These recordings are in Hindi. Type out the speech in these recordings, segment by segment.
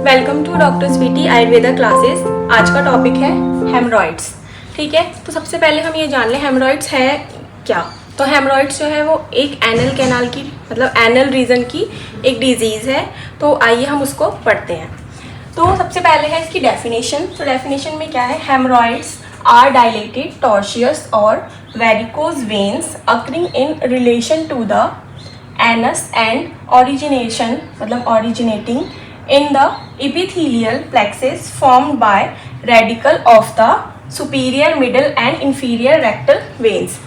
Welcome to doctor Sweety Ayurveda classes. आज का टॉपिक है हेमरॉइड्स। ठीक है, तो सबसे पहले हम ये जान लें हेमरॉइड्स है क्या। तो हेमरॉइड्स जो है वो एक एनल कैनाल की मतलब एनल रीजन की एक डिजीज़ है। तो आइए हम उसको पढ़ते हैं। तो सबसे पहले है इसकी डेफिनेशन। तो डेफिनेशन में क्या है, हेमरॉइड्स आर डायलेटेड टॉर्शियस और varicose veins occurring in relation to the anus and origination मतलब originating in the epithelial plexus formed by radicle of the superior middle and inferior rectal veins।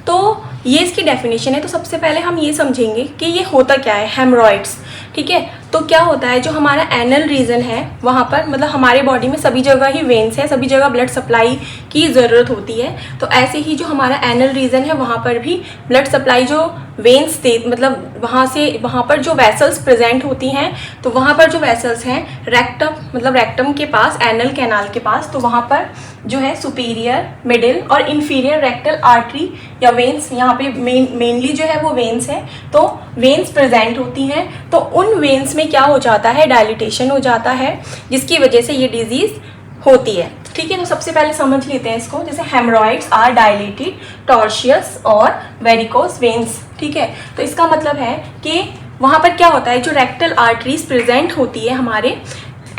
तो ये इसकी डेफिनेशन है। तो सबसे पहले हम ये समझेंगे कि ये होता क्या है हेमरॉइड्स। ठीक है, तो क्या होता है जो हमारा एनल रीजन है वहाँ पर मतलब हमारे बॉडी में सभी जगह ही वेन्स है, सभी जगह ब्लड सप्लाई की ज़रूरत होती है। तो ऐसे ही जो हमारा एनल रीजन है वहाँ पर भी ब्लड सप्लाई जो वेन्स मतलब वहाँ पर जो वेसल्स प्रेजेंट होती हैं, तो वहाँ पर जो वेसल्स हैं रेक्टम मतलब रेक्टम के पास एनल कैनाल के पास, तो वहाँ पर जो है सुपीरियर मिडिल और इन्फीरियर रेक्टल आर्टरी या वेन्स, यहाँ पे मेनली जो है वो वेन्स है। तो वेन्स प्रेजेंट होती हैं, तो उन वेन्स में क्या हो जाता है, डायलिटेशन हो जाता है, जिसकी वजह से ये डिजीज़ होती है। ठीक है, तो सबसे पहले समझ लेते हैं इसको। जैसे हेमरॉइड्स आर डायलेटेड टॉर्शियस और वेरिकोज वेन्स। ठीक है, तो इसका मतलब है कि वहाँ पर क्या होता है, जो रेक्टल आर्टरीज प्रेजेंट होती है हमारे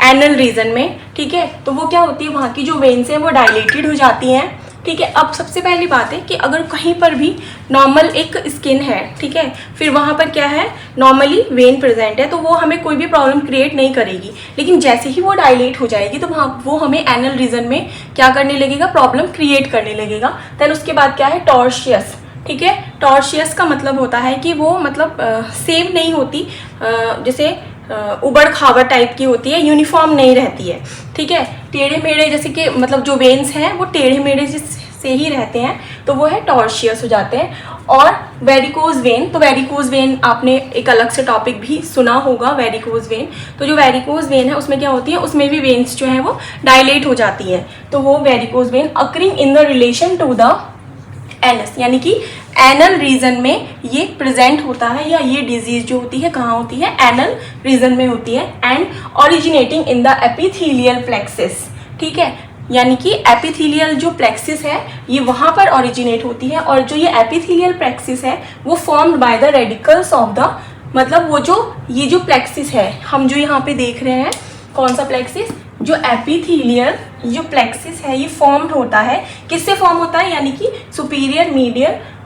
एनल रीजन में, ठीक है, तो वो क्या होती है, वहाँ की जो वेन्स हैं वो डायलेटेड हो जाती हैं। ठीक है, अब सबसे पहली बात है कि अगर कहीं पर भी नॉर्मल एक स्किन है, ठीक है, फिर वहाँ पर क्या है नॉर्मली वेन प्रेजेंट है, तो वो हमें कोई भी प्रॉब्लम क्रिएट नहीं करेगी। लेकिन जैसे ही वो डायलेट हो जाएगी तो वहाँ वो हमें एनल रीजन में क्या करने लगेगा, प्रॉब्लम क्रिएट करने लगेगा। देन उसके बाद क्या है, टॉर्शियस। ठीक है, टॉर्शियस का मतलब होता है कि वो मतलब सेम नहीं होती, जैसे उबड़ खाबड़ टाइप की होती है, यूनिफॉर्म नहीं रहती है। ठीक है, टेढ़े मेढ़े जैसे कि मतलब जो वेन्स हैं वो टेढ़े मेढ़े से ही रहते हैं, तो वो है टॉर्शियस हो जाते हैं। और वेरिकोज वेन, तो वेरिकोज वेन आपने एक अलग से टॉपिक भी सुना होगा, वेरिकोज वेन। तो जो वेरिकोज वेन है उसमें क्या होती है, उसमें भी वेन्स जो है वो डायलेट हो जाती है, तो वो varicose vein occurring in the relation to the anus, यानी कि एनल रीजन में ये प्रेजेंट होता है, या ये डिजीज जो होती है कहाँ होती है, एनल रीजन में होती है। And originating in the epithelial plexus. ठीक है, यानी कि एपिथेलियल जो प्लेक्सिस है ये वहाँ पर ओरिजिनेट होती है, और जो ये एपिथेलियल प्लेक्सिस है वो formed by the radicals of the मतलब वो जो ये जो प्लेक्सिस है हम जो यहाँ पे देख रहे हैं, कौन सा प्लेक्सिस, जो एपिथेलियल जो प्लेक्सिस है ये फॉर्म्ड होता है, किससे फॉर्म होता है, यानी कि सुपीरियर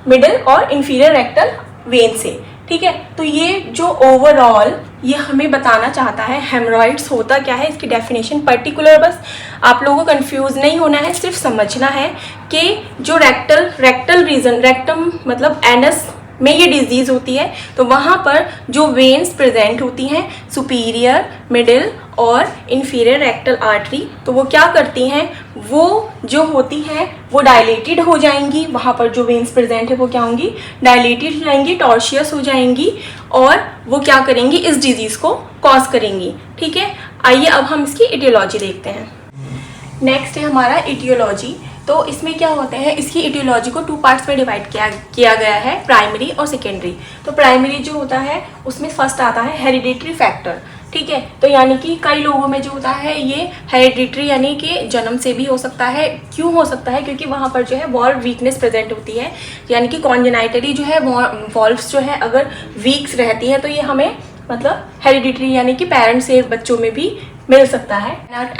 मिडिल और इंफीरियर रेक्टल वेन से। ठीक है, तो ये जो ओवरऑल ये हमें बताना चाहता है हेमरॉइड्स होता क्या है, इसकी डेफिनेशन पर्टिकुलर, बस आप लोगों को कंफ्यूज नहीं होना है, सिर्फ समझना है कि जो रेक्टल रीजन रेक्टम मतलब एनस में ये डिजीज़ होती है, तो वहाँ पर जो वेन्स प्रेजेंट होती हैं सुपीरियर मिडिल और इन्फीरियर रेक्टल आर्टरी, तो वो क्या करती हैं, वो जो होती हैं वो डायलेटेड हो जाएंगी, वहाँ पर जो वेन्स प्रेजेंट है वो क्या होंगी, डायलेटेड हो जाएंगी, टॉर्शियस हो जाएंगी, और वो क्या करेंगी, इस डिजीज़ को कॉज करेंगी। ठीक है, आइए अब हम इसकी इटियोलॉजी देखते हैं। नेक्स्ट है हमारा इटियोलॉजी। तो इसमें क्या होता है, इसकी इटियोलॉजी को 2 पार्ट्स में डिवाइड किया गया है, प्राइमरी और सेकेंडरी। तो प्राइमरी जो होता है उसमें फर्स्ट आता है हेरिडिटरी फैक्टर। ठीक है, तो यानी कि कई लोगों में जो होता है ये हेरिडिटरी यानी कि जन्म से भी हो सकता है। क्यों हो सकता है, क्योंकि वहाँ पर जो है वॉल्व वीकनेस प्रेजेंट होती है, यानी कि कॉन्जेनाइटली जो है वॉल्व्स जो है अगर वीक्स रहती है तो ये हमें मतलब हेरिडिटरी यानी कि पेरेंट्स से बच्चों में भी मिल सकता है।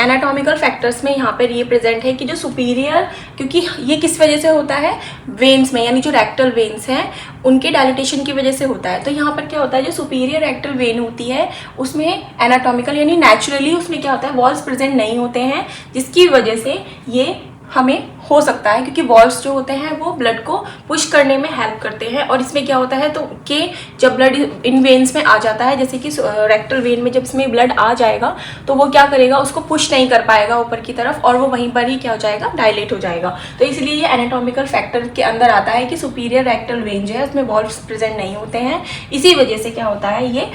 एनाटॉमिकल फैक्टर्स में यहाँ पर ये प्रेजेंट है कि जो सुपीरियर, क्योंकि ये किस वजह से होता है, वेन्स में यानी जो रेक्टल वेन्स हैं उनके डायलिटेशन की वजह से होता है। तो यहाँ पर क्या होता है, जो सुपीरियर रेक्टल वेन होती है उसमें एनाटॉमिकल यानी नेचुरली उसमें क्या होता है, वॉल्स प्रेजेंट नहीं होते हैं, जिसकी वजह से ये हमें हो सकता है, क्योंकि वॉल्स जो होते हैं वो ब्लड को पुश करने में हेल्प करते हैं। और इसमें क्या होता है, तो कि जब ब्लड इन वेन्स में आ जाता है, जैसे कि रेक्टल वेन में जब इसमें ब्लड आ जाएगा तो वो क्या करेगा, उसको पुश नहीं कर पाएगा ऊपर की तरफ, और वो वहीं पर ही क्या हो जाएगा, डायलेट हो जाएगा। तो इसलिए ये एनाटॉमिकल फैक्टर के अंदर आता है कि सुपीरियर रेक्टल वेन जो है उसमें वॉल्व्स प्रेजेंट नहीं होते हैं, इसी वजह से क्या होता है, ये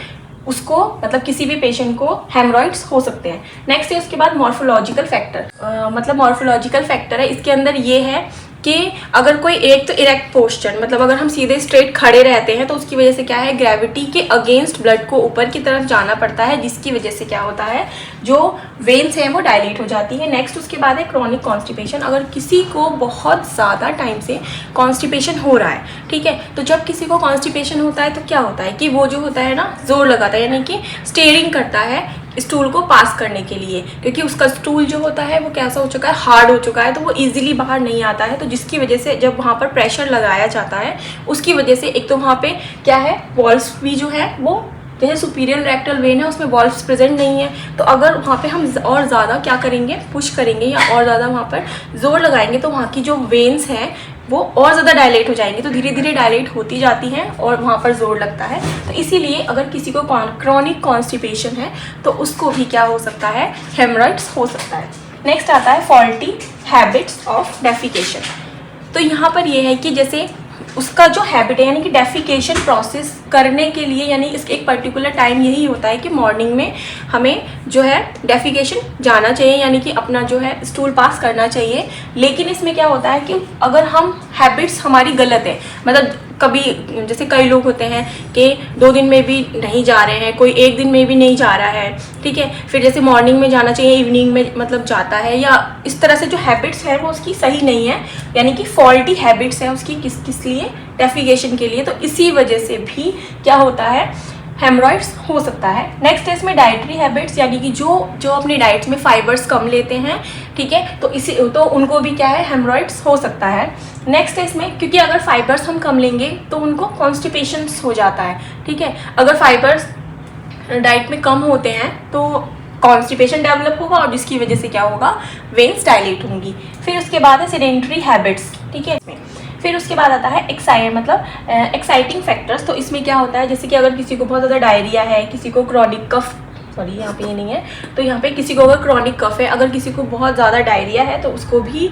उसको मतलब किसी भी पेशेंट को हेमरॉइड्स हो सकते हैं। नेक्स्ट है उसके बाद मॉर्फोलॉजिकल फैक्टर। मतलब मॉर्फोलॉजिकल फैक्टर है, इसके अंदर ये है कि अगर कोई एक तो इरेक्ट पोस्चर, मतलब अगर हम सीधे स्ट्रेट खड़े रहते हैं तो उसकी वजह से क्या है, ग्रेविटी के अगेंस्ट ब्लड को ऊपर की तरफ जाना पड़ता है, जिसकी वजह से क्या होता है, जो वेन्स हैं वो डायलेट हो जाती है। नेक्स्ट उसके बाद है क्रॉनिक कॉन्स्टिपेशन। अगर किसी को बहुत ज़्यादा टाइम से कॉन्स्टिपेशन हो रहा है, ठीक है, तो जब किसी को कॉन्स्टिपेशन होता है तो क्या होता है कि वो जो होता है ना, जोर लगाता है, यानी कि स्टेयरिंग करता है स्टूल को पास करने के लिए, क्योंकि उसका स्टूल जो होता है वो कैसा हो चुका है, हार्ड हो चुका है, तो वो इजीली बाहर नहीं आता है। तो जिसकी वजह से जब वहाँ पर प्रेशर लगाया जाता है, उसकी वजह से एक तो वहाँ पे क्या है, वॉल्व्स भी जो है वो जैसे सुपीरियर रेक्टल वेन है उसमें वॉल्व्स प्रेजेंट नहीं है, तो अगर वहाँ पे हम और ज़्यादा क्या करेंगे, पुश करेंगे या और ज़्यादा वहाँ पर जोर लगाएंगे, तो वहाँ की जो वेन्स हैं वो और ज़्यादा डायलेट हो जाएंगी, तो धीरे धीरे डायलेट होती जाती हैं और वहाँ पर जोर लगता है। तो इसीलिए अगर किसी को क्रॉनिक कॉन्स्टिपेशन है तो उसको भी क्या हो सकता है, हेमरॉइड्स हो सकता है। नेक्स्ट आता है फॉल्टी हैबिट्स ऑफ डेफिकेशन। तो यहाँ पर ये है कि जैसे उसका जो हैबिट है, यानी कि डेफिकेशन प्रोसेस करने के लिए, यानी इसके एक पर्टिकुलर टाइम यही होता है कि मॉर्निंग में हमें जो है डेफिकेशन जाना चाहिए, यानी कि अपना जो है स्टूल पास करना चाहिए। लेकिन इसमें क्या होता है कि अगर हम हैबिट्स हमारी गलत है, मतलब कभी जैसे कई लोग होते हैं कि 2 दिन में भी नहीं जा रहे हैं, कोई 1 दिन में भी नहीं जा रहा है, ठीक है, फिर जैसे मॉर्निंग में जाना चाहिए इवनिंग में मतलब जाता है, या इस तरह से जो हैबिट्स है वो उसकी सही नहीं है, यानी कि फॉल्टी हैबिट्स है उसकी किस लिए, डेफिकेशन के लिए। तो इसी वजह से भी क्या होता है, हेमरॉइड्स हो सकता है। नेक्स्ट है इसमें डाइटरी हैबिट्स, यानी कि जो अपनी डाइट में फाइबर्स कम लेते हैं, ठीक है, तो उनको भी क्या है, हेमरॉइड्स हो सकता है। नेक्स्ट है इसमें, क्योंकि अगर फाइबर्स हम कम लेंगे तो उनको कॉन्स्टिपेशन हो जाता है, ठीक है, अगर फाइबर्स डाइट में कम होते हैं तो कॉन्स्टिपेशन डेवलप होगा और जिसकी वजह से क्या होगा, वेन्स डायलेट होंगी। फिर उसके बाद है सेडेंटरी हैबिट्स, ठीक है। फिर उसके बाद आता है एक्साइटिंग फैक्टर्स। तो इसमें क्या होता है, जैसे कि अगर किसी को बहुत ज़्यादा डायरिया है, किसी को क्रॉनिक कफ, सॉरी यहाँ पे ये नहीं है, तो यहाँ पे किसी को अगर क्रॉनिक कफ है, अगर किसी को बहुत ज़्यादा डायरिया है तो उसको भी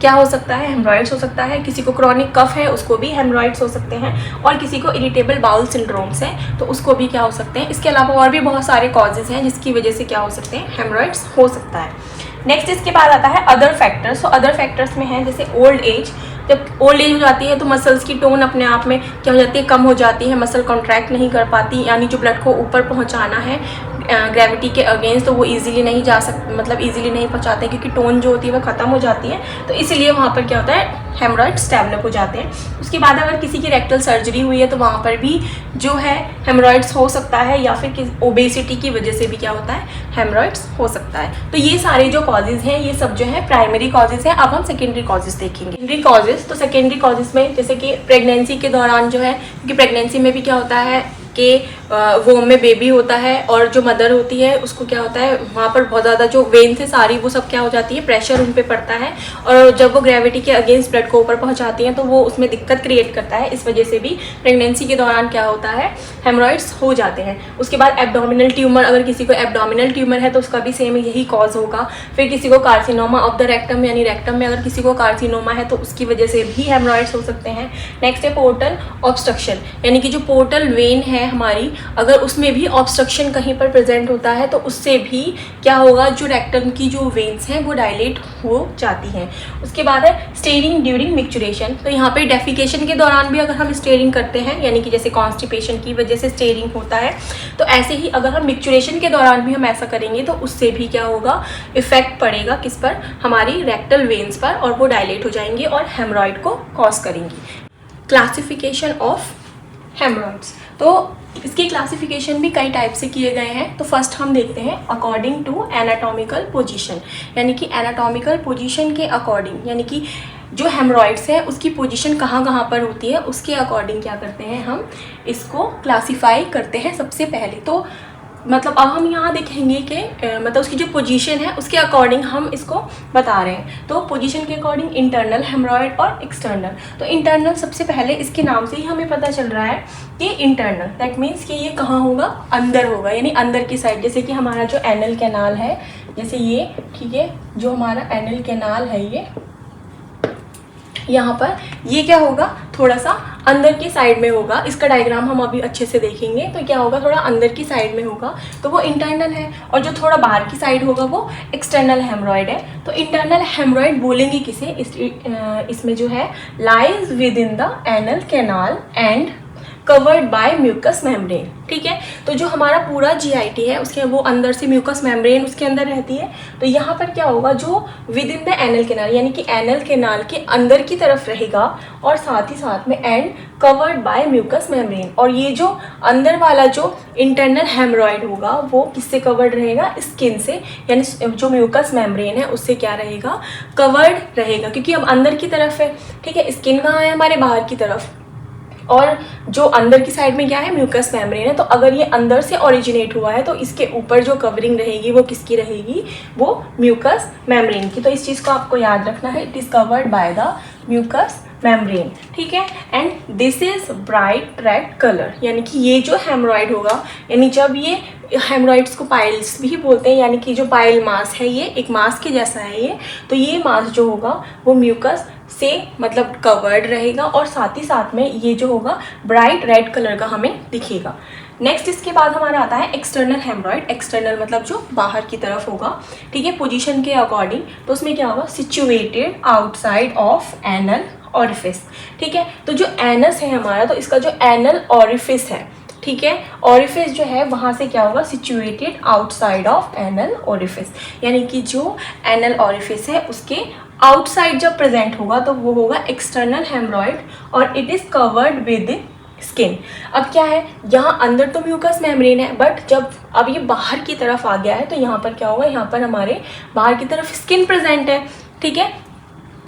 क्या हो सकता है, हेमरॉइड्स हो सकता है। किसी को क्रॉनिक कफ है उसको भी हेमरॉइड्स हो सकते हैं, और किसी को इरिटेबल बाउल सिंड्रोम्स है तो उसको भी क्या हो सकते हैं। इसके अलावा और भी बहुत सारे कॉजेज़ हैं जिसकी वजह से क्या हो सकते हैं, हेमरॉइड्स हो सकता है। नेक्स्ट इसके बाद आता है अदर फैक्टर्स। तो अदर फैक्टर्स में है जैसे ओल्ड एज। जब ओल्ड एज हो जाती है तो मसल्स की टोन अपने आप में क्या हो जाती है, कम हो जाती है, मसल कॉन्ट्रैक्ट नहीं कर पाती, यानी जो ब्लड को ऊपर पहुंचाना है ग्रेविटी के अगेंस्ट, तो वो इजीली नहीं जा सकते, मतलब इजीली नहीं पहुंचाते क्योंकि टोन जो होती है वो ख़त्म हो जाती है, तो इसीलिए वहाँ पर क्या होता है, हेमरॉइड्स डेवलप हो जाते हैं। उसके बाद अगर किसी की रेक्टल सर्जरी हुई है तो वहाँ पर भी जो है हेमरॉइड्स हो सकता है, या फिर ओबेसिटी की वजह से भी क्या होता है, हेमरॉइड्स हो सकता है। तो ये सारे जो कॉजेज़ हैं ये सब जो है प्राइमरी कॉजेज़ हैं। अब हम सेकेंडरी कॉजेज़ देखेंगे। सेकेंडरी कॉजेज़, तो सेकेंडरी कॉजेज़ में जैसे कि प्रेगनेंसी के दौरान जो है, क्योंकि प्रेगनेंसी में भी क्या होता है कि वोम में बेबी होता है और जो मदर होती है उसको क्या होता है, वहाँ पर बहुत ज़्यादा जो वेन्स है सारी वो सब क्या हो जाती है, प्रेशर उन पे पड़ता है, और जब वो ग्रेविटी के अगेंस्ट ब्लड को ऊपर पहुँचाती हैं तो वो उसमें दिक्कत क्रिएट करता है। इस वजह से भी प्रेगनेंसी के दौरान क्या होता है, हेमरॉइड्स हो जाते हैं। उसके बाद एब्डोमिनल ट्यूमर, अगर किसी को एब्डोमिनल ट्यूमर है तो उसका भी सेम यही कॉज होगा। फिर किसी को कार्सिनोमा ऑफ द रेक्टम, यानी रेक्टम में अगर किसी को कार्सिनोमा है तो उसकी वजह से भी हेमरॉइड्स हो सकते हैं। नेक्स्ट है पोर्टल ऑब्स्ट्रक्शन, यानी कि जो पोर्टल वेन है हमारी, अगर उसमें भी ऑब्स्ट्रक्शन कहीं पर प्रेजेंट होता है तो उससे भी क्या होगा, जो रेक्टम की जो वेन्स हैं वो डायलेट हो जाती हैं। उसके बाद है स्टेयरिंग ड्यूरिंग मिक्चुरेशन। तो यहाँ पे डेफिकेशन के दौरान भी अगर हम स्टेयरिंग करते हैं, यानी कि जैसे कॉन्स्टिपेशन की वजह से स्टेयरिंग होता है, तो ऐसे ही अगर हम मिक्चुरेशन के दौरान भी हम ऐसा करेंगे तो उससे भी क्या होगा, इफेक्ट पड़ेगा किस पर, हमारी रेक्टल वेन्स पर, और वो डायलेट हो जाएंगे और हेमरॉइड को कॉज करेंगी। क्लासिफिकेशन ऑफ हेमरॉइड्स, तो इसकी क्लासिफिकेशन भी कई टाइप से किए गए हैं। तो फर्स्ट हम देखते हैं अकॉर्डिंग टू एनाटॉमिकल पोजीशन, यानी कि एनाटॉमिकल पोजीशन के अकॉर्डिंग, यानी कि जो हेमरॉइड्स है उसकी पोजीशन कहाँ कहाँ पर होती है उसके अकॉर्डिंग क्या करते हैं, हम इसको क्लासीफाई करते हैं सबसे पहले। तो मतलब अब हम यहाँ देखेंगे कि मतलब उसकी जो पोजीशन है उसके अकॉर्डिंग हम इसको बता रहे हैं। तो पोजीशन के अकॉर्डिंग इंटरनल हेमरॉइड और एक्सटर्नल। तो इंटरनल सबसे पहले इसके नाम से ही हमें पता चल रहा है कि इंटरनल, दैट मीन्स कि ये कहाँ होगा, अंदर होगा, यानी अंदर की साइड। जैसे कि हमारा जो एनल कैनाल है, जैसे ये, ठीक है, जो हमारा एनल कैनाल है यहाँ पर ये क्या होगा, थोड़ा सा अंदर की साइड में होगा। इसका डायग्राम हम अभी अच्छे से देखेंगे तो क्या होगा, थोड़ा अंदर की साइड में होगा तो वो इंटरनल है, और जो थोड़ा बाहर की साइड होगा वो एक्सटर्नल हेमरॉइड है। तो इंटरनल हेमरॉइड बोलेंगे किसे, इसमें जो है lies within the anal canal and covered by mucus membrane. ठीक है, तो जो हमारा पूरा जीआईटी है उसके वो अंदर से म्यूकस मेम्ब्रेन उसके अंदर रहती है। तो यहाँ पर क्या होगा, जो with in the anal canal यानी कि एनल कैनाल के अंदर की तरफ रहेगा, और साथ ही साथ में and covered by mucus membrane. और ये जो अंदर वाला जो इंटरनल हेमरॉइड होगा वो किससे कवर्ड रहेगा, स्किन से, यानी जो म्यूकस मेम्ब्रेन है उससे क्या रहेगा, कवर्ड रहेगा, क्योंकि अब अंदर की तरफ है। ठीक है, स्किन कहाँ है, हमारे बाहर की तरफ, और जो अंदर की साइड में क्या है, म्यूकस मेम्ब्रेन है। तो अगर ये अंदर से ओरिजिनेट हुआ है तो इसके ऊपर जो कवरिंग रहेगी वो किसकी रहेगी, वो म्यूकस मेम्ब्रेन की। तो इस चीज़ को आपको याद रखना है, it is covered by the mucus membrane. ठीक है, and this is bright red colour, यानी कि ये जो हेमरॉइड होगा, यानी जब ये हेमरॉइड्स को पाइल्स भी बोलते हैं, यानी कि जो पाइल मास है ये एक मास के जैसा है ये, तो ये मास जो होगा वो म्यूकस से मतलब कवर्ड रहेगा, और साथ ही साथ में ये जो होगा ब्राइट रेड कलर का हमें दिखेगा। नेक्स्ट इसके बाद हमारा आता है एक्सटर्नल हेमरॉइड। एक्सटर्नल मतलब जो बाहर की तरफ होगा। ठीक है, पोजीशन के अकॉर्डिंग, तो उसमें क्या होगा, situated outside of anal orifice. ठीक है, तो जो एनस है हमारा, तो इसका जो एनल ऑरिफिस है, ठीक है, ऑरिफिस जो है वहाँ से क्या होगा, situated outside of anal orifice, यानी कि जो एनल ऑरिफिस है उसके आउटसाइड जब प्रेजेंट होगा तो वो होगा एक्सटर्नल हेमरॉइड, और it is covered with skin. अब क्या है, यहाँ अंदर तो म्यूकस मेम्ब्रेन है, बट जब अब ये बाहर की तरफ आ गया है तो यहाँ पर क्या होगा, यहाँ पर हमारे बाहर की तरफ स्किन प्रेजेंट है। ठीक है,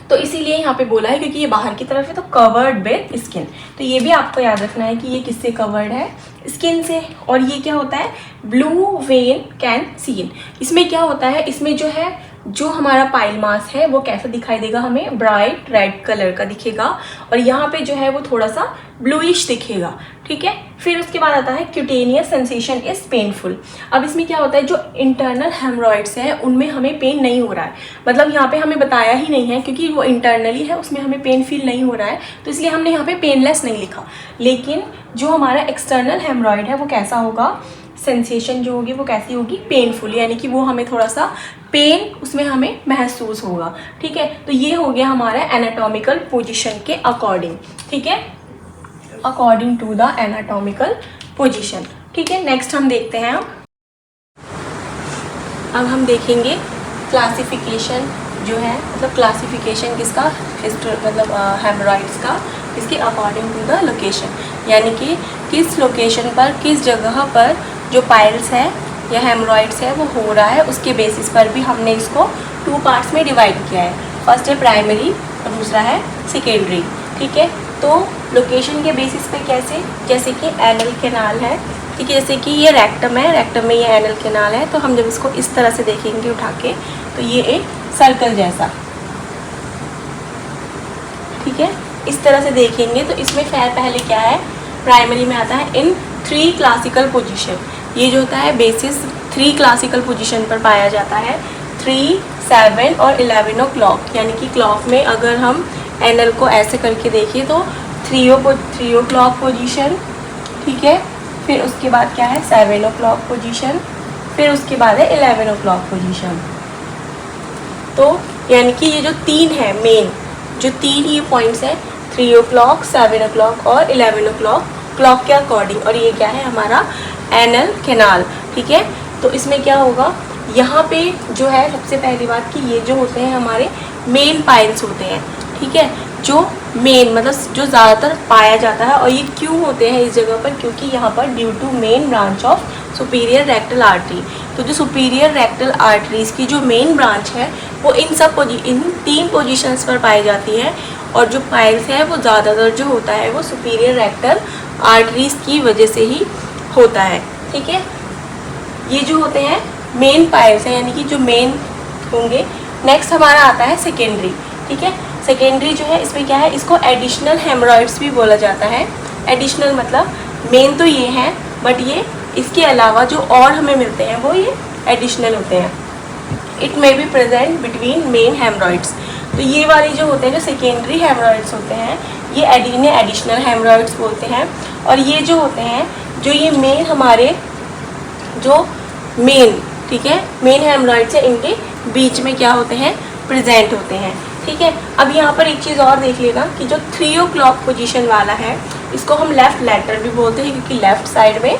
तो इसीलिए यहाँ पे बोला है क्योंकि ये बाहर की तरफ है तो कवर्ड विद स्किन। तो ये भी आपको याद रखना है कि ये किससे कवर्ड है, स्किन से। और ये क्या होता है, ब्लू वेन कैन सीन। इसमें क्या होता है, इसमें जो है जो हमारा पाइल मास है वो कैसा दिखाई देगा, हमें ब्राइट रेड कलर का दिखेगा, और यहाँ पे जो है वो थोड़ा सा ब्लूइश दिखेगा। ठीक है, फिर उसके बाद आता है क्यूटेनियस सेंसेशन इज पेनफुल। अब इसमें क्या होता है, जो इंटरनल हेमरॉइड्स हैं उनमें हमें पेन नहीं हो रहा है, मतलब यहाँ पे हमें बताया ही नहीं है क्योंकि वो इंटरनली है, उसमें हमें पेन फील नहीं हो रहा है, तो इसलिए हमने यहाँ पे पेनलेस नहीं लिखा। लेकिन जो हमारा एक्सटर्नल हेमरॉइड है वो कैसा होगा, सेंसेशन जो होगी वो कैसी होगी, पेनफुल, यानी कि वो हमें थोड़ा सा पेन उसमें हमें महसूस होगा। ठीक है, तो ये हो गया हमारा एनाटॉमिकल पोजीशन के अकॉर्डिंग। ठीक है, according to the anatomical position. ठीक है, नेक्स्ट हम देखते हैं। अब हम देखेंगे क्लासिफिकेशन जो है, मतलब क्लासिफिकेशन किसका, मतलब हेमरॉइड्स का, इसके अकॉर्डिंग टू द लोकेशन, यानी कि किस लोकेशन पर, किस जगह पर जो पाइल्स है या हेमरॉइड्स है वो हो रहा है, उसके बेसिस पर भी हमने इसको 2 पार्ट्स में डिवाइड किया है। फर्स्ट है प्राइमरी और दूसरा है सेकेंडरी। ठीक है, तो लोकेशन के बेसिस पे कैसे, जैसे कि एनल कैनाल है, ठीक है, जैसे कि ये रेक्टम है, रेक्टम में ये एनल कैनाल है, तो हम जब इसको इस तरह से देखेंगे उठा के तो ये एक सर्कल जैसा, ठीक है, इस तरह से देखेंगे तो इसमें पहले क्या है, प्राइमरी में आता है इन 3 क्लासिकल पोजीशन। ये जो होता है बेसिस 3 क्लासिकल पोजीशन पर पाया जाता है, 3, 7 और 11 ओ क्लॉक, यानी कि क्लॉक में अगर हम एनल को ऐसे करके देखिए तो 3 ओ क्लॉक पोजीशन, ठीक है, फिर उसके बाद क्या है 7 ओ क्लॉक पोजीशन, फिर उसके बाद है 11 ओ क्लॉक पोजीशन। तो यानी कि ये जो 3 है मेन, जो 3 ये पॉइंट्स है 3 ओ क्लॉक, 7 ओ क्लॉक और 11 ओ क्लॉक, क्लॉक के अकॉर्डिंग, और ये क्या है हमारा एनल कैनाल। ठीक है, तो इसमें क्या होगा, यहाँ पे जो है सबसे पहली बात कि ये जो होते हैं हमारे मेन पाइल्स होते हैं। ठीक है, जो मेन मतलब जो ज़्यादातर पाया जाता है, और ये क्यों होते हैं इस जगह पर, क्योंकि यहाँ पर due to main branch of superior rectal artery, तो जो सुपीरियर रेक्टल आर्टरीज़ की जो मेन ब्रांच है वो इन 3 पोजीशंस पर पाई जाती है, और जो पाइल्स है वो ज़्यादातर जो होता है वो सुपीरियर रेक्टल आर्टरीज़ की वजह से ही होता है। ठीक है, ये जो होते हैं मेन पाइल्स हैं, यानी कि जो मेन होंगे। नेक्स्ट हमारा आता है सेकेंडरी। ठीक है, सेकेंडरी जो है इसमें क्या है, इसको एडिशनल हेमरॉइड्स भी बोला जाता है। एडिशनल मतलब मेन तो ये हैं, बट ये इसके अलावा जो और हमें मिलते हैं वो ये एडिशनल होते हैं। It may be present between main haemorrhoids. तो ये वाले जो होते हैं, जो सेकेंडरी हेमरॉइड्स होते हैं, ये एडिशनल हेमरॉइड्स बोलते हैं। और ये जो होते हैं, जो ये मेन हमारे जो मेन, ठीक है, मेन हेमरॉइड्स है, इनके बीच में क्या होते हैं, प्रेजेंट होते हैं। ठीक है, अब यहाँ पर एक चीज़ और देख लेना कि जो 3 o'clock पोजीशन वाला है, इसको हम लेफ्ट लेटरल भी बोलते हैं क्योंकि लेफ्ट साइड में,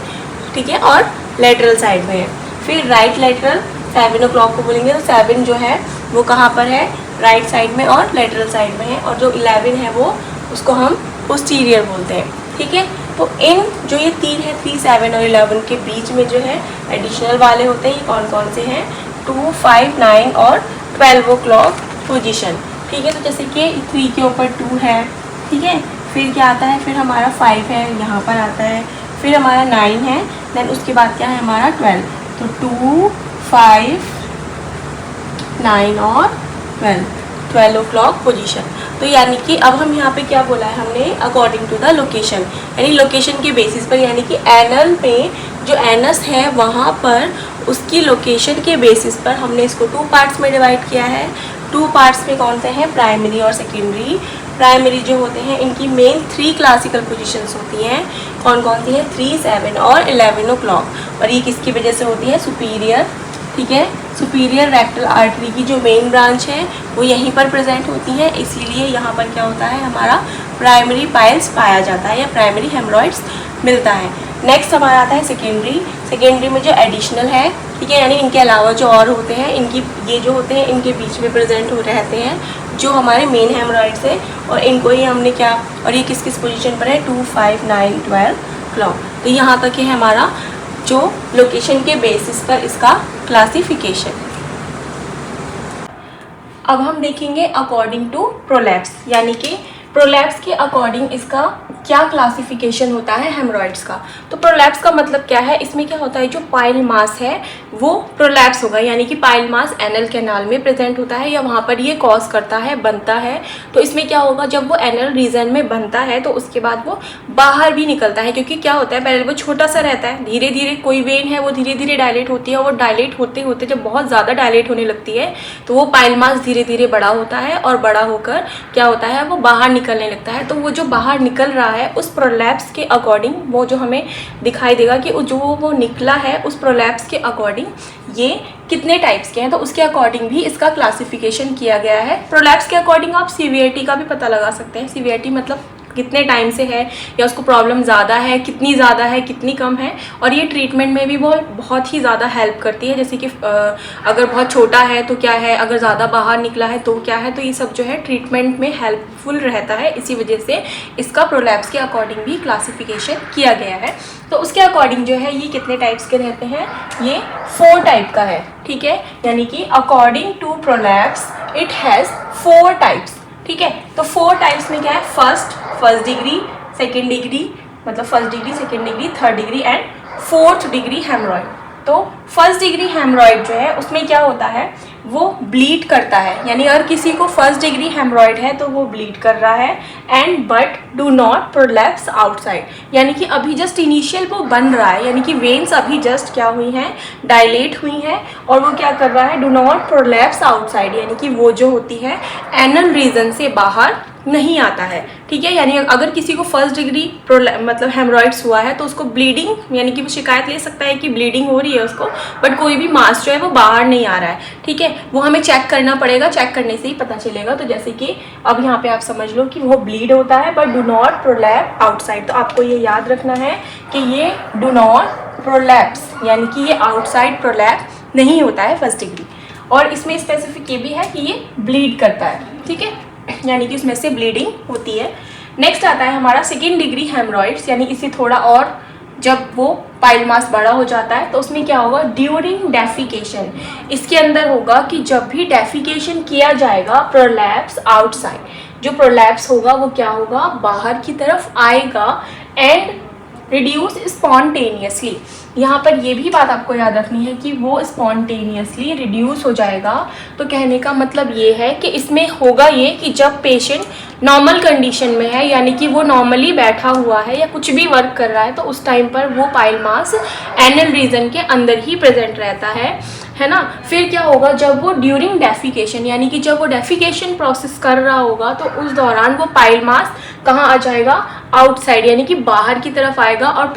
ठीक है, और लेटरल साइड में है। फिर राइट लेटरल 7 o'clock को बोलेंगे, तो 7 जो है वो कहाँ पर है, राइट साइड में और लेटरल साइड में है। और जो 11 है वो, उसको हम पोस्टीरियर बोलते हैं। ठीक है, तो इन जो ये 3 है, 3, 7 और 11 के बीच में जो है एडिशनल वाले होते हैं, ये कौन कौन से हैं, 2, 5, 9 और 12 o'clock पोजीशन। ठीक है, तो जैसे कि 3 के ऊपर 2 है, ठीक है, फिर क्या आता है, फिर हमारा 5 है, यहाँ पर आता है, फिर हमारा 9 है, देन उसके बाद क्या है हमारा 12। तो 2, 5, 9 और 12 o'clock पोजीशन। तो यानी कि अब हम यहाँ पे क्या बोला है हमने, अकॉर्डिंग टू द लोकेशन, यानी लोकेशन के बेसिस पर, यानी कि एनल में जो एनस है वहाँ पर उसकी लोकेशन के बेसिस पर हमने इसको 2 पार्ट्स में डिवाइड किया है। 2 पार्ट्स में कौन से हैं, प्राइमरी और सेकेंडरी। प्राइमरी जो होते हैं, इनकी मेन 3 क्लासिकल पोजीशंस होती हैं। कौन कौन सी हैं, 3, 7 और 11 o'clock। और ये किसकी वजह से होती है, सुपीरियर, ठीक है, सुपीरियर रेक्टल आर्टरी की जो मेन ब्रांच है वो यहीं पर प्रेजेंट होती है, इसीलिए यहाँ पर क्या होता है, हमारा प्राइमरी पाइल्स पाया जाता है या प्राइमरी हेमरॉइड्स मिलता है। नेक्स्ट हमारा आता है सेकेंडरी। सेकेंडरी में जो एडिशनल है, ठीक है, यानी इनके अलावा जो और होते हैं, इनकी ये जो होते हैं इनके बीच में प्रेजेंट हो रहते हैं जो हमारे मेन हेमरॉइड्स है, और इनको ही हमने क्या, और ये किस किस पोजीशन पर है, 2, 5, 9, 12 o'clock। तो यहाँ तक है हमारा जो लोकेशन के बेसिस पर इसका क्लासिफिकेशन। अब हम देखेंगे अकॉर्डिंग टू प्रोलैप्स, यानी कि प्रोलैप्स के अकॉर्डिंग इसका क्या क्लासिफिकेशन होता है हेमरॉइड्स का। तो प्रोलैप्स का मतलब क्या है, इसमें क्या होता है, जो पाइल मास है वो प्रोलैप्स होगा, यानी कि पाइल मास एनल कैनाल में प्रेजेंट होता है या वहाँ पर ये कॉज करता है, बनता है। तो इसमें क्या होगा, जब वो एनल रीजन में बनता है तो उसके बाद वो बाहर भी निकलता है, क्योंकि क्या होता है, पहले वो छोटा सा रहता है, धीरे धीरे कोई वेन है वो धीरे धीरे डायलेट होती है, और वो डायलेट होते होते जब बहुत ज़्यादा डायलेट होने लगती है तो वो पाइल मास धीरे धीरे बड़ा होता है, और बड़ा होकर क्या होता है, वो बाहर निकलने लगता है। तो वो जो बाहर निकल रहा है उस प्रोलैप्स के अकॉर्डिंग वो जो हमें दिखाई देगा कि जो वो निकला है उस प्रोलैप्स के अकॉर्डिंग ये कितने टाइप्स के हैं, तो उसके अकॉर्डिंग भी इसका क्लासिफिकेशन किया गया है। प्रोलैप्स के अकॉर्डिंग आप सीवियरिटी का भी पता लगा सकते हैं। सीवियरिटी मतलब कितने टाइम से है, या उसको प्रॉब्लम ज़्यादा है, कितनी ज़्यादा है, कितनी कम है, और ये ट्रीटमेंट में भी बहुत ही ज़्यादा हेल्प करती है। जैसे कि अगर बहुत छोटा है तो क्या है, अगर ज़्यादा बाहर निकला है तो क्या है, तो ये सब जो है ट्रीटमेंट में हेल्पफुल रहता है। इसी वजह से इसका प्रोलैप्स के अकॉर्डिंग भी क्लासिफिकेशन किया गया है। तो उसके अकॉर्डिंग जो है ये कितने टाइप्स के रहते हैं, ये 4 टाइप का है, ठीक है, यानी कि according to prolapse it has 4 types, ठीक है। तो 4 टाइप्स में क्या है, फर्स्ट डिग्री, सेकेंड डिग्री, मतलब first degree, second degree, third degree and 4th degree hemorrhoid. तो फर्स्ट डिग्री हेमरॉइड जो है उसमें क्या होता है, वो ब्लीड करता है, यानी अगर किसी को फर्स्ट डिग्री हेमरॉइड है तो वो ब्लीड कर रहा है, and but do not prolapse outside, यानी कि अभी जस्ट इनिशियल वो बन रहा है, यानी कि वेन्स अभी जस्ट क्या हुई हैं, डायलेट हुई हैं, और वो क्या कर रहा है, डू नॉट प्रोलैप्स आउटसाइड, यानी कि वो जो होती है एनल रीजन से बाहर नहीं आता है, ठीक है। यानी अगर किसी को फर्स्ट डिग्री मतलब हेमरॉइड्स हुआ है तो उसको ब्लीडिंग, यानी कि वो शिकायत ले सकता है कि ब्लीडिंग हो रही है उसको, बट कोई भी मास जो है वो बाहर नहीं आ रहा है, ठीक है। वो हमें चेक करना पड़ेगा, चेक करने से ही पता चलेगा। तो जैसे कि अब यहाँ पे आप समझ लो कि वो ब्लीड होता है बट डू नॉट प्रोलैप आउटसाइड। तो आपको ये याद रखना है कि ये डू नॉट प्रोलैप्स, यानी कि ये आउटसाइड प्रोलैप नहीं होता है फर्स्ट डिग्री। और इसमें स्पेसिफिक ये भी है कि ये ब्लीड करता है, ठीक है, यानी कि उसमें से ब्लीडिंग होती है। नेक्स्ट आता है हमारा सेकेंड डिग्री हेमरॉइड्स, यानी इसे थोड़ा और जब वो पाइल मास बड़ा हो जाता है तो उसमें क्या होगा, ड्यूरिंग डेफिकेशन, इसके अंदर होगा कि जब भी डेफिकेशन किया जाएगा प्रोलैप्स आउटसाइड, जो प्रोलैप्स होगा वो क्या होगा, बाहर की तरफ आएगा, एंड रिड्यूस स्पॉन्टेनियसली। यहाँ पर ये भी बात आपको याद रखनी है कि वो स्पॉन्टेनियसली रिड्यूस हो जाएगा। तो कहने का मतलब ये है कि इसमें होगा ये कि जब पेशेंट नॉर्मल कंडीशन में है, यानी कि वो नॉर्मली बैठा हुआ है या कुछ भी वर्क कर रहा है, तो उस टाइम पर वो पाइल मास एनल रीजन के अंदर ही प्रेजेंट रहता है। है ना। फिर क्या होगा, जब वो ड्यूरिंग डेफिकेशन यानी कि जब वो डेफिकेशन प्रोसेस कर रहा होगा तो उस दौरान वो पाइल मास कहाँ आ जाएगा, आउटसाइड यानी कि बाहर की तरफ आएगा, और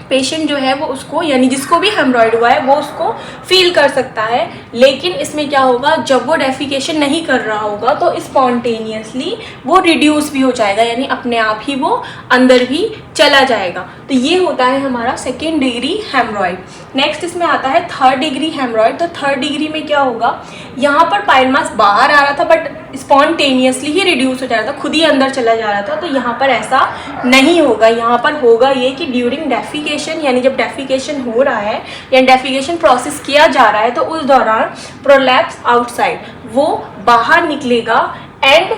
पेशेंट जो है वो उसको यानी जिसको भी हेमरॉइड हुआ है वो उसको फील कर सकता है। लेकिन इसमें क्या होगा, जब वो डेफिकेशन नहीं कर रहा होगा तो स्पॉन्टेनियसली वो रिड्यूस भी हो जाएगा, यानी अपने आप ही वो अंदर भी चला जाएगा। तो ये होता है हमारा सेकेंड डिग्री हेमरॉइड। नेक्स्ट इसमें आता है थर्ड डिग्री हेमरॉइड। तो थर्ड डिग्री में क्या होगा, यहाँ पर पाइल मास बाहर आ रहा था बट स्पॉन्टेनियसली ही रिड्यूस हो जा रहा था, खुद ही अंदर चला जा रहा था। तो यहाँ पर ऐसा नहीं होगा, यहाँ पर होगा ये कि ड्यूरिंग डेफिकेशन यानी जब डेफिकेशन हो रहा है या डेफिकेशन प्रोसेस किया जा रहा है तो उस दौरान प्रोलैप्स आउटसाइड वो बाहर निकलेगा and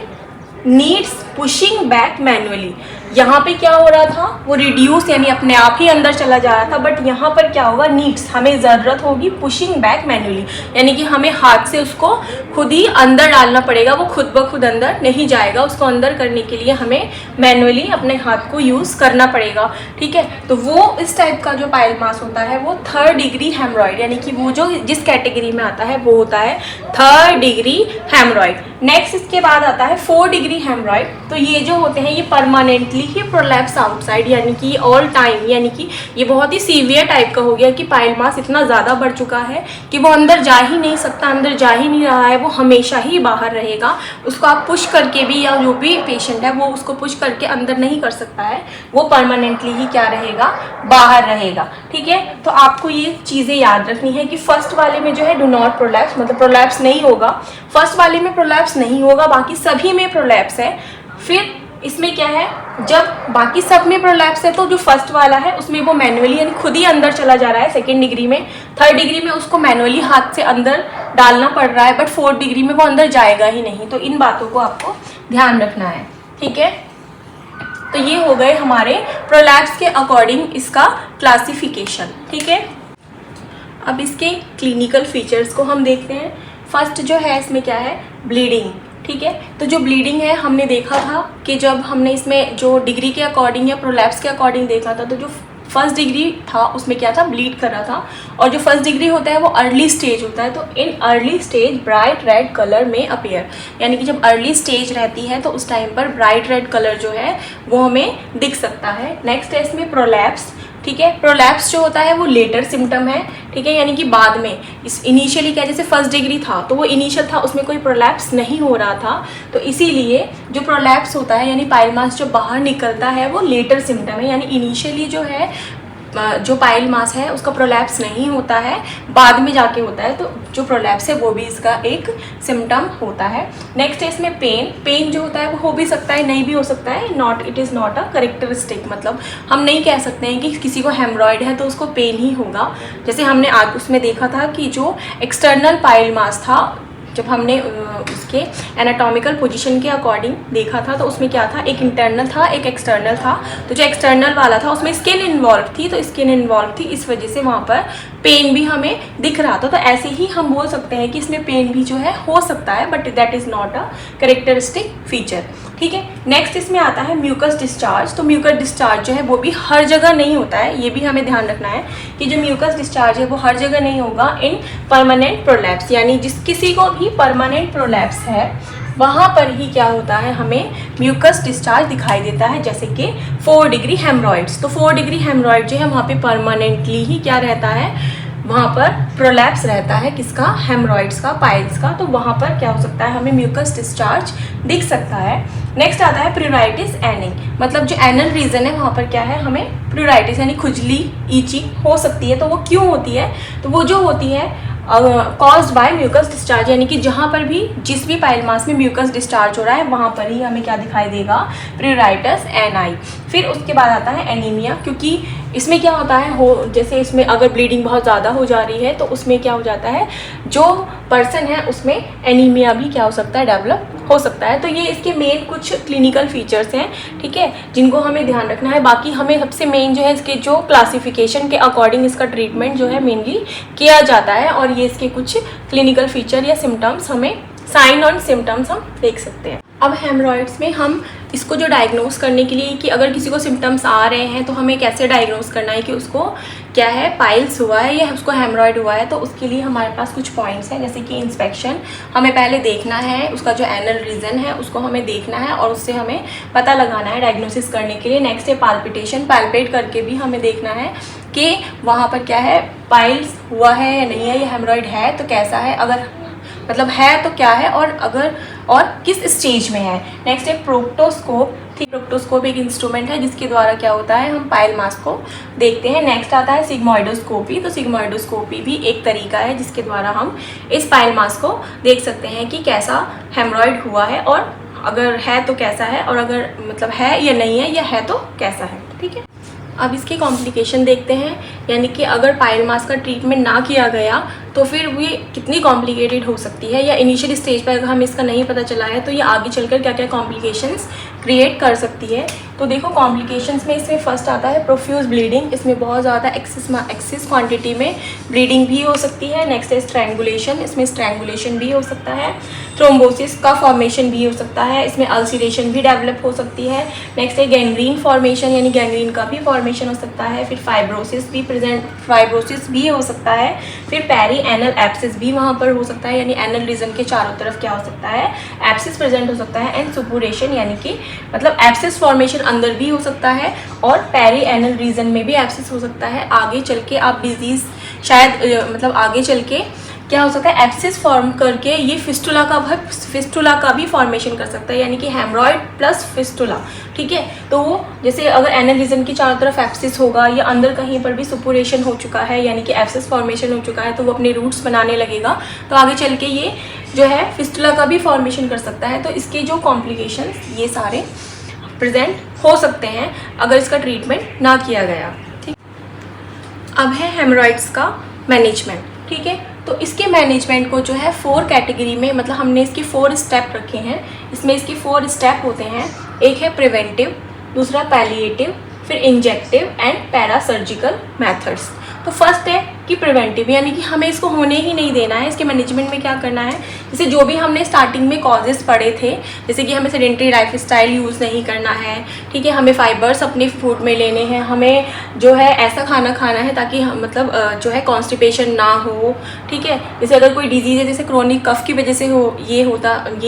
needs pushing back manually. यहाँ पे क्या हो रहा था, वो रिड्यूस यानी अपने आप ही अंदर चला जा रहा था, बट यहाँ पर क्या होगा, नीड्स हमें ज़रूरत होगी पुशिंग बैक मैनुअली, यानी कि हमें हाथ से उसको खुद ही अंदर डालना पड़ेगा, वो खुद ब खुद अंदर नहीं जाएगा। उसको अंदर करने के लिए हमें मैनुअली अपने हाथ को यूज़ करना पड़ेगा। ठीक है, तो वो इस टाइप का जो पाइल मास होता है वो थर्ड डिग्री हेमरॉइड, यानी कि वो जो जिस कैटेगरी में आता है वो होता है थर्ड डिग्री हेमरॉइड। नेक्स्ट इसके बाद आता है फोर्थ डिग्री हेमरॉइड। तो ये जो होते हैं ये परमानेंटली ही प्रोलैप्स आउटसाइड, यानी कि ऑल टाइम, यानी कि ये बहुत ही सीवियर टाइप का हो गया कि पाइल मास इतना ज़्यादा बढ़ चुका है कि वो अंदर जा ही नहीं सकता, अंदर जा ही नहीं रहा है, वो हमेशा ही बाहर रहेगा। उसको आप पुश करके भी या जो भी पेशेंट है वो उसको पुश करके अंदर नहीं कर सकता है, वो परमानेंटली ही क्या रहेगा, बाहर रहेगा। ठीक है, तो आपको ये चीज़ें याद रखनी है कि फर्स्ट वाले में जो है डू नॉट प्रोलैप्स, मतलब प्रोलैप्स नहीं होगा, फर्स्ट वाले में प्रोलैप्स नहीं होगा, बाकी सभी में प्रोलैप्स है। फिर इसमें क्या है, जब बाकी सब में प्रोलैप्स है तो जो फर्स्ट वाला है उसमें वो मैनुअली यानी खुद ही अंदर चला जा रहा है सेकेंड डिग्री में, थर्ड डिग्री में उसको मैनुअली हाथ से अंदर डालना पड़ रहा है, बट फोर्थ डिग्री में वो अंदर जाएगा ही नहीं। तो इन बातों को आपको ध्यान रखना है। ठीक है, तो ये हो गए हमारे प्रोलैप्स के अकॉर्डिंग इसका क्लासिफिकेशन। ठीक है, अब इसके क्लिनिकल फीचर्स को हम देखते हैं। फर्स्ट जो है इसमें क्या है, ब्लीडिंग। ठीक है, तो जो ब्लीडिंग है हमने देखा था कि जब हमने इसमें जो डिग्री के अकॉर्डिंग या प्रोलैप्स के अकॉर्डिंग देखा था, तो जो फर्स्ट डिग्री था उसमें क्या था, ब्लीड कर रहा था, और जो फर्स्ट डिग्री होता है वो अर्ली स्टेज होता है। तो in early stage bright red colour में अपीयर, यानी कि जब अर्ली स्टेज रहती है तो उस टाइम पर ब्राइट रेड कलर जो है वो हमें दिख सकता है। नेक्स्ट है इसमें प्रोलैप्स। ठीक है, प्रोलैप्स जो होता है वो लेटर सिम्टम है। ठीक है, यानी कि बाद में, इस इनिशियली क्या, जैसे फर्स्ट डिग्री था तो वो इनिशियल था, उसमें कोई प्रोलैप्स नहीं हो रहा था, तो इसीलिए जो प्रोलैप्स होता है यानी पाइल मास जो बाहर निकलता है वो लेटर सिम्टम है, यानी इनिशियली जो है जो पाइल मास है उसका प्रोलैप्स नहीं होता है, बाद में जाके होता है। तो जो प्रोलैप्स है वो भी इसका एक सिम्टम होता है। नेक्स्ट है इसमें पेन जो होता है वो हो भी सकता है, नहीं भी हो सकता है, it is not a characteristic, मतलब हम नहीं कह सकते हैं कि किसी को हेमरॉइड है तो उसको पेन ही होगा। जैसे हमने आज उसमें देखा था कि जो एक्सटर्नल पाइल मास था, जब हमने उसके एनाटॉमिकल पोजीशन के अकॉर्डिंग देखा था तो उसमें क्या था, एक इंटरनल था एक एक्सटर्नल था। तो जो एक्सटर्नल वाला था उसमें स्किन इन्वॉल्व थी, तो स्किन इन्वॉल्व थी इस वजह से वहाँ पर पेन भी हमें दिख रहा था। तो ऐसे ही हम बोल सकते हैं कि इसमें पेन भी जो है हो सकता है, but that is not a characteristic feature. ठीक है, नेक्स्ट इसमें आता है म्यूकस डिस्चार्ज। तो म्यूकस डिस्चार्ज जो है वो भी हर जगह नहीं होता है, ये भी हमें ध्यान रखना है कि जो म्यूकस डिस्चार्ज है वो हर जगह नहीं होगा। इन परमानेंट प्रोलैप्स, यानी किसी को भी परमानेंट प्रोलैप्स है वहाँ पर ही क्या होता है, हमें म्यूकस डिस्चार्ज दिखाई देता है, जैसे कि 4 डिग्री हेमरॉइड्स। तो 4 डिग्री हेमरॉइड जो है वहाँ पे परमानेंटली ही क्या रहता है, वहाँ पर प्रोलैप्स रहता है, किसका, हेमरॉइड्स का, पाइल्स का। तो वहाँ पर क्या हो सकता है, हमें म्यूकस डिस्चार्ज दिख सकता है। नेक्स्ट आता है प्यूराइटिस एनिंग, मतलब जो एनल रीजन है वहाँ पर क्या है, हमें प्यूराइटिस यानी खुजली, ईचिंग हो सकती है। तो वो क्यों होती है, तो वो जो होती है कॉज्ड बाय म्यूकस डिस्चार्ज, यानी कि जहाँ पर भी जिस भी पाइल मास में म्यूकस डिस्चार्ज हो रहा है वहाँ पर ही हमें क्या दिखाई देगा, प्यूराइटिस एनाई। फिर उसके बाद आता है एनीमिया, क्योंकि इसमें क्या होता है, जैसे इसमें अगर ब्लीडिंग बहुत ज़्यादा हो जा रही है तो उसमें क्या हो जाता है, जो पर्सन है उसमें एनीमिया भी क्या हो सकता है, डेवलप हो सकता है। तो ये इसके मेन कुछ क्लिनिकल फीचर्स हैं, ठीक है, जिनको हमें ध्यान रखना है। बाकी हमें सबसे मेन जो है इसके जो क्लासिफिकेशन के अकॉर्डिंग इसका ट्रीटमेंट जो है मेनली किया जाता है, और ये इसके कुछ क्लिनिकल फीचर या सिम्टम्स, हमें साइन और सिम्टम्स हम देख सकते हैं। अब हेमरॉइड्स में हम इसको जो डायग्नोस करने के लिए कि अगर किसी को सिम्टम्स आ रहे हैं तो हमें कैसे डायग्नोस करना है कि उसको क्या है, पाइल्स हुआ है या उसको हेमरॉइड हुआ है, तो उसके लिए हमारे पास कुछ पॉइंट्स हैं, जैसे कि इंस्पेक्शन हमें पहले देखना है, उसका जो एनल रीजन है उसको हमें देखना है और उससे हमें पता लगाना है डायग्नोसिस करने के लिए। नेक्स्ट है पाल्पिटेशन, पैल्पेट करके भी हमें देखना है कि वहाँ पर क्या है, पाइल्स हुआ है या नहीं है, या हेमरॉइड है तो कैसा है, अगर मतलब है तो क्या है, और किस स्टेज में है। नेक्स्ट है प्रोक्टोस्कोप। ठीक, प्रोक्टोस्कोप एक इंस्ट्रूमेंट है जिसके द्वारा क्या होता है, हम पाइल मास को देखते हैं। नेक्स्ट आता है सिग्मोइडोस्कोपी। तो सिग्मोइडोस्कोपी भी एक तरीका है जिसके द्वारा हम इस पाइल मास को देख सकते हैं कि कैसा हेमरॉइड हुआ है, और अगर है तो कैसा है, और अगर मतलब है या नहीं है, या है तो कैसा है। ठीक है, अब इसके कॉम्प्लिकेशन देखते हैं, यानी कि अगर पाइल मास का ट्रीटमेंट ना किया गया तो फिर ये कितनी कॉम्प्लिकेटेड हो सकती है, या इनिशियल स्टेज पर अगर हमें इसका नहीं पता चला है तो ये आगे चलकर क्या क्या कॉम्प्लिकेशंस क्रिएट कर सकती है। तो देखो कॉम्प्लिकेशंस में इसमें फर्स्ट आता है प्रोफ्यूज ब्लीडिंग। इसमें बहुत ज़्यादा एक्सेस क्वांटिटी में ब्लीडिंग भी हो सकती है। नेक्स्ट है स्ट्रैंगुलेशन, इसमें स्ट्रैंगुलेशन भी हो सकता है। थ्रोम्बोसिस का फॉर्मेशन भी हो सकता है, इसमें अल्सरेशन भी डेवलप हो सकती है। नेक्स्ट है गैंग्रीन फॉर्मेशन, यानी गैंग्रीन का भी फॉर्मेशन हो सकता है। फिर फाइब्रोसिस भी हो सकता है। फिर पेरी एनल एप्सिस भी वहाँ पर हो सकता है, यानी एनल रीजन के चारों तरफ क्या हो सकता है, एप्सिस प्रेजेंट हो सकता है। एंड सुपुरेशन, यानी कि मतलब एप्सिस फॉर्मेशन अंदर भी हो सकता है, और पेरी एनल रीजन में भी एप्सिस हो सकता है। आगे चल के आप डिजीज़ शायद मतलब आगे चल के क्या हो सकता है, एप्सिस फॉर्म करके ये फिस्टुला का भी फॉर्मेशन कर सकता है, यानी कि हेमरॉइड प्लस फिस्टुला। ठीक है, तो वो जैसे अगर एनल रीजन की चारों तरफ एप्सिस होगा या अंदर कहीं पर भी सुपुरेशन हो चुका है, यानी कि एप्सिस फॉर्मेशन हो चुका है, तो वो अपने रूट्स बनाने लगेगा, तो आगे चल के ये जो है फिस्टुला का भी फॉर्मेशन कर सकता है। तो इसके जो कॉम्प्लिकेशंस ये सारे प्रेजेंट हो सकते हैं अगर इसका ट्रीटमेंट ना किया गया। ठीक, अब है हेमरॉइड्स का मैनेजमेंट। ठीक है, तो इसके मैनेजमेंट को जो है 4 कैटेगरी में, मतलब हमने इसके 4 स्टेप रखे हैं। इसमें इसके 4 स्टेप होते हैं। एक है प्रिवेंटिव, दूसरा पैलिएटिव, फिर इंजेक्टिव एंड पैरासर्जिकल मेथड्स। तो फर्स्ट है कि प्रिवेंटिव, यानी कि हमें इसको होने ही नहीं देना है। इसके मैनेजमेंट में क्या करना है, जैसे जो भी हमने स्टार्टिंग में कॉजेज़ पढ़े थे, जैसे कि हमें सेडेंटरी लाइफस्टाइल यूज़ नहीं करना है। ठीक है, हमें फाइबर्स अपने फूड में लेने हैं, हमें जो है ऐसा खाना खाना है ताकि हम मतलब जो है कॉन्स्टिपेशन ना हो। ठीक है, जैसे अगर कोई डिजीज़ है, जैसे क्रोनिक कफ की वजह से ये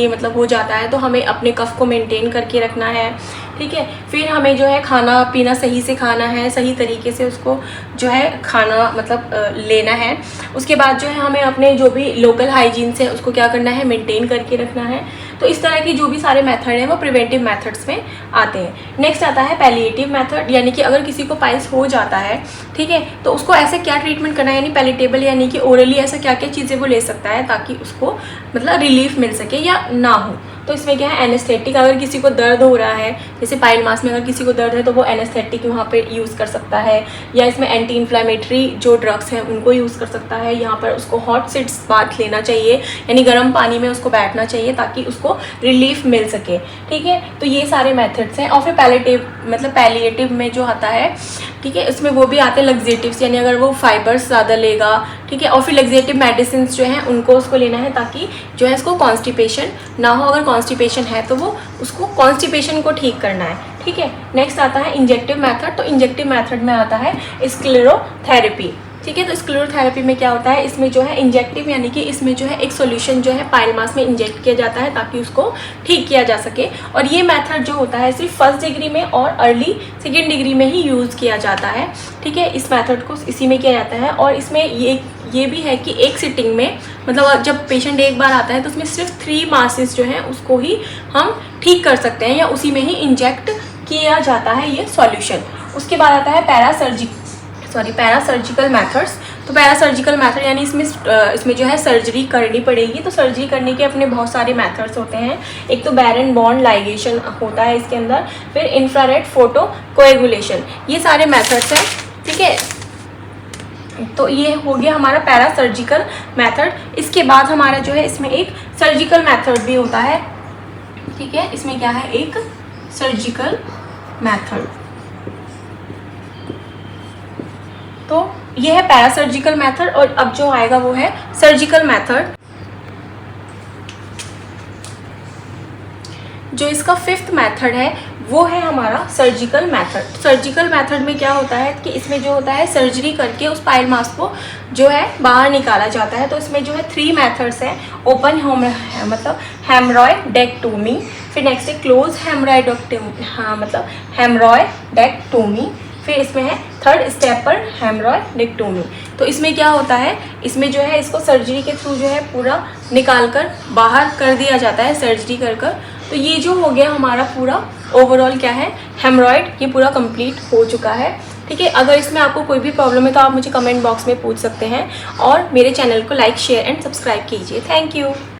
मतलब हो जाता है, तो हमें अपने कफ को मेनटेन करके रखना है। ठीक है, फिर हमें जो है खाना पीना सही से खाना है, सही तरीके से उसको जो है खाना मतलब लेना है। उसके बाद जो है हमें अपने जो भी लोकल हाइजीन से उसको क्या करना है, मेंटेन करके रखना है। तो इस तरह की जो भी सारे मेथड हैं वो प्रिवेंटिव मेथड्स में आते हैं। नेक्स्ट आता है पैलिएटिव मेथड, यानी कि अगर किसी को पाइल्स हो जाता है, ठीक है, तो उसको ऐसे क्या ट्रीटमेंट करना है, यानी पैलिएटेबल यानी कि ओरली ऐसा क्या क्या चीज़ें वो ले सकता है ताकि उसको मतलब रिलीफ मिल सके या ना हो। तो इसमें क्या है, एनेस्थेटिक, अगर किसी को दर्द हो रहा है, जैसे पाइल मास में अगर किसी को दर्द है तो वो एनेस्थेटिक वहाँ पे यूज़ कर सकता है, या इसमें एंटी इन्फ्लेमेटरी जो ड्रग्स हैं उनको यूज़ कर सकता है। यहाँ पर उसको हॉट सीट्स बाथ लेना चाहिए, यानी गर्म पानी में उसको बैठना चाहिए ताकि उसको रिलीफ मिल सके। ठीक है, तो ये सारे मेथड्स हैं। और फिर पैलिएटिव में जो आता है, ठीक है, इसमें वो भी आते हैं लग्जेटिव्स, यानी अगर वो फाइबर्स ज़्यादा लेगा, ठीक है, और फिर लग्जेटिव मेडिसिन जो हैं उनको उसको लेना है ताकि जो है इसको कॉन्स्टिपेशन ना हो। अगर कॉन्स्टिपेशन है तो वो उसको कॉन्स्टिपेशन को ठीक करना है। ठीक है, नेक्स्ट आता है इंजेक्टिव मेथड। तो इंजेक्टिव मेथड में आता है स्क्लेरोथेरेपी। ठीक है, तो स्क्लेरोथेरेपी में क्या होता है, इसमें जो है इंजेक्टिव, यानी कि इसमें जो है एक सॉल्यूशन जो है पाइल मास में इंजेक्ट किया जाता है ताकि उसको ठीक किया जा सके। और ये मेथड जो होता है सिर्फ फर्स्ट डिग्री में और अर्ली सेकेंड डिग्री में ही यूज़ किया जाता है। ठीक है, इस मेथड को इसी में किया जाता है। और इसमें ये भी है कि एक सिटिंग में, मतलब जब पेशेंट एक बार आता है तो उसमें सिर्फ 3 मासेस जो हैं उसको ही हम ठीक कर सकते हैं, या उसी में ही इंजेक्ट किया जाता है ये सॉल्यूशन। उसके बाद आता है पैरासर्जिकल मेथड्स। तो पैरासर्जिकल मेथड यानी इसमें जो है सर्जरी करनी पड़ेगी। तो सर्जरी करने के अपने बहुत सारे मेथड्स होते हैं। एक तो बैरन बॉन्ड लाइगेशन होता है इसके अंदर, फिर इंफ्रारेड फोटो कोएगुलेशन, ये सारे मेथड्स हैं। ठीक है, तो ये हो गया हमारा पैरासर्जिकल मेथड। इसके बाद हमारा जो है इसमें एक सर्जिकल मेथड भी होता है। ठीक है, इसमें क्या है, एक सर्जिकल मेथड। तो ये है पैरासर्जिकल मेथड, और अब जो आएगा वो है सर्जिकल मेथड। जो इसका फिफ्थ मेथड है वो है हमारा सर्जिकल मेथड। सर्जिकल मेथड में क्या होता है कि इसमें जो होता है सर्जरी करके उस पाइल मास को जो है बाहर निकाला जाता है। तो इसमें जो है 3 मेथड्स हैं, ओपन मतलब हेमरॉयडेक्टोमी, फिर नेक्स्ट है क्लोज हेमरॉयडेक्टोमी, हाँ मतलब हेमरॉयडेक्टोमी, फिर इसमें है थर्ड स्टेप पर हेमरॉयडेक्टोमी। तो इसमें क्या होता है, इसमें जो है इसको सर्जरी के थ्रू जो है पूरा निकाल कर बाहर कर दिया जाता है सर्जरी कर। तो ये जो हो गया हमारा पूरा ओवरऑल क्या है हेमरॉयड, ये पूरा कंप्लीट हो चुका है। ठीक है, अगर इसमें आपको कोई भी प्रॉब्लम है तो आप मुझे कमेंट बॉक्स में पूछ सकते हैं और मेरे चैनल को लाइक शेयर एंड सब्सक्राइब कीजिए। Thank you.